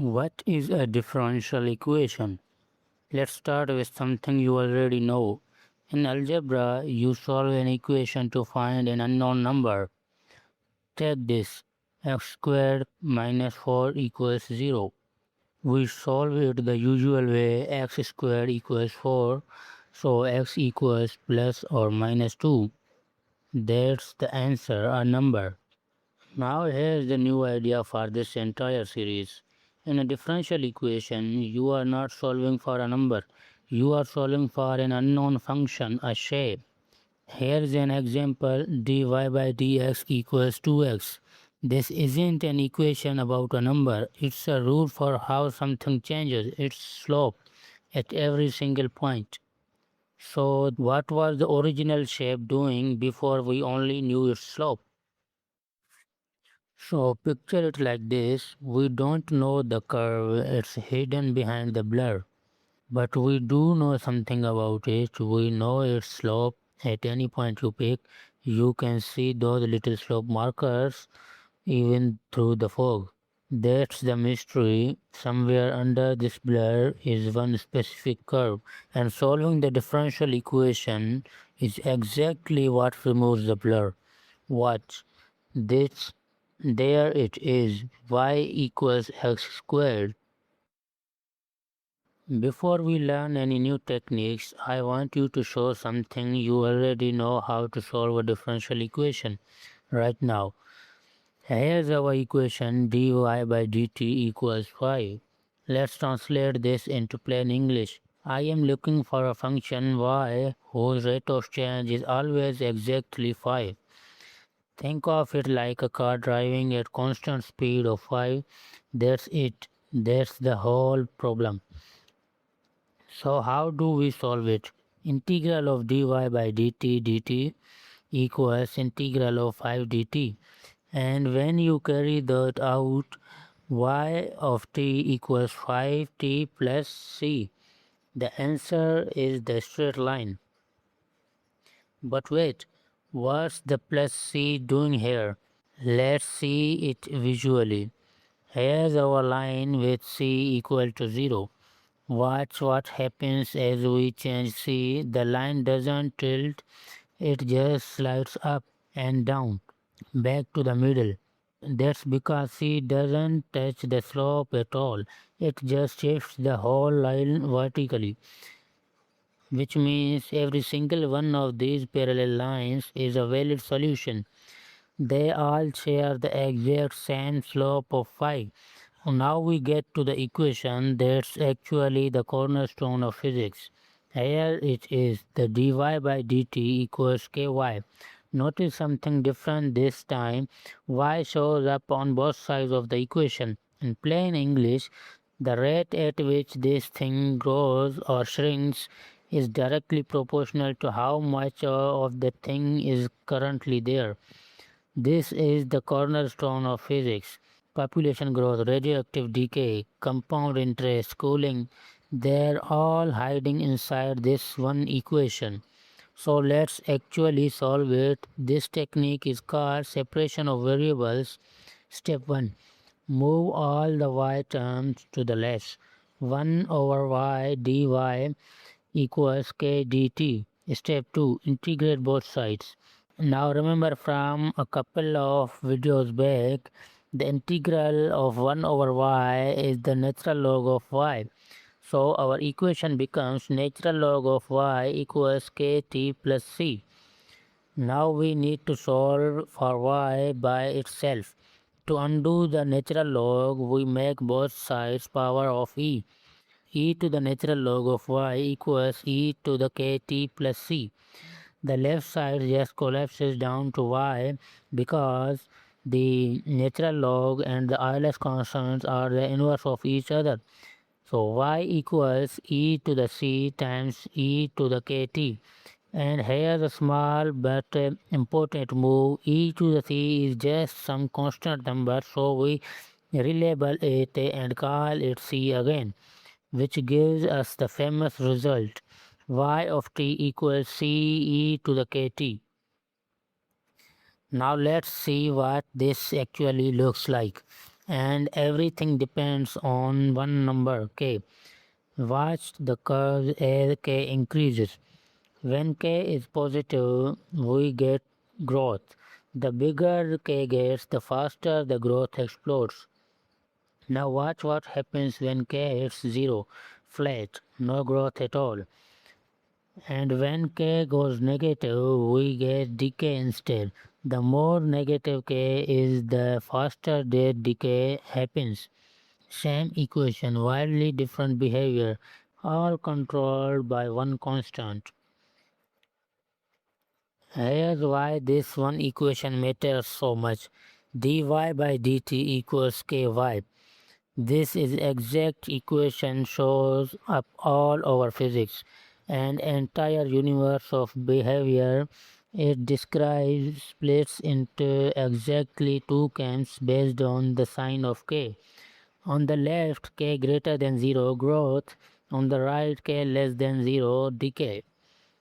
What is a differential equation? Let's start with something you already know. In algebra, you solve an equation to find an unknown number. Take this, x squared minus 4 equals 0. We solve it the usual way, x squared equals 4, so x equals plus or minus 2. That's the answer, a number. Now here's the new idea for this entire series. In a differential equation, you are not solving for a number, you are solving for an unknown function, a shape. Here's an example, dy by dx equals 2x. This isn't an equation about a number, it's a rule for how something changes its slope at every single point. So what was the original shape doing before we only knew its slope? So picture it like this, we don't know the curve, it's hidden behind the blur. But we do know something about it, we know its slope. At any point you pick, you can see those little slope markers even through the fog. That's the mystery. Somewhere under this blur is one specific curve, and solving the differential equation is exactly what removes the blur. Watch. This, there it is, y equals x squared. Before we learn any new techniques, I want you to show something you already know how to solve a differential equation right now. Here's our equation dy by dt equals 5. Let's translate this into plain English. I am looking for a function y whose rate of change is always exactly 5. Think of it like a car driving at constant speed of 5. That's it. That's the whole problem. So how do we solve it? Integral of dy by dt equals integral of 5 dt. And when you carry that out, y of t equals 5t plus c. The answer is the straight line. But wait, what's the plus c doing here? Let's see it visually. Here's our line with c equal to 0. Watch what happens as we change c. The line doesn't tilt, it just slides up and down, back to the middle. That's because c doesn't touch the slope at all. It just shifts the whole line vertically, which means every single one of these parallel lines is a valid solution. They all share the exact same slope of 5. Now we get to the equation that's actually the cornerstone of physics. Here it is, the dy by dt equals ky. Notice something different this time. Y shows up on both sides of the equation. In plain English, the rate at which this thing grows or shrinks is directly proportional to how much of the thing is currently there. This is the cornerstone of physics. Population growth, radioactive decay, compound interest, cooling, they're all hiding inside this one equation. So let's actually solve it. This technique is called separation of variables. Step 1. Move all the y terms to the left. 1 over y dy equals k dt. Step 2. Integrate both sides. Now remember from a couple of videos back, the integral of 1 over y is the natural log of y. So our equation becomes natural log of y equals kt plus c. Now we need to solve for y by itself. To undo the natural log, we make both sides power of e. E to the natural log of y equals e to the kt plus c. The left side just collapses down to y because the natural log and the Euler's constants are the inverse of each other. So y equals e to the c times e to the kt. And here's a small but important move. E to the c is just some constant number, so we relabel it and call it c again, which gives us the famous result y of t equals c e to the kt. Now let's see what this actually looks like. and everything depends on one number k. Watch the curve as k increases. When k is positive, we get growth. The bigger k gets, the faster the growth explodes. Now watch what happens when k hits 0, flat, no growth at all. And when k goes negative, we get decay instead. The more negative k is, the faster their decay happens. Same equation, wildly different behavior, all controlled by one constant. Here's why this one equation matters so much. dy by dt equals ky. This is exact equation shows up all over physics and entire universe of behavior. It describes splits into exactly two camps based on the sign of k. On the left, k greater than 0 growth, on the right, k less than 0 decay.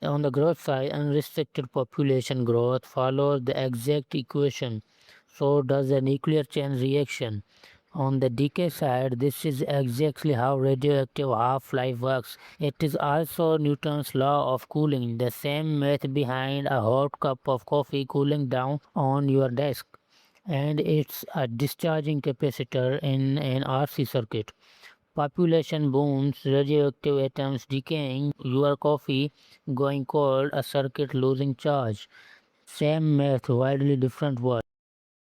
On the growth side, unrestricted population growth follows the exact equation. So does a nuclear chain reaction. On the decay side, this is exactly how radioactive half-life works. It is also Newton's law of cooling, the same math behind a hot cup of coffee cooling down on your desk. And it's a discharging capacitor in an RC circuit. Population booms, radioactive atoms decaying, your coffee going cold, a circuit losing charge. Same math, widely different world.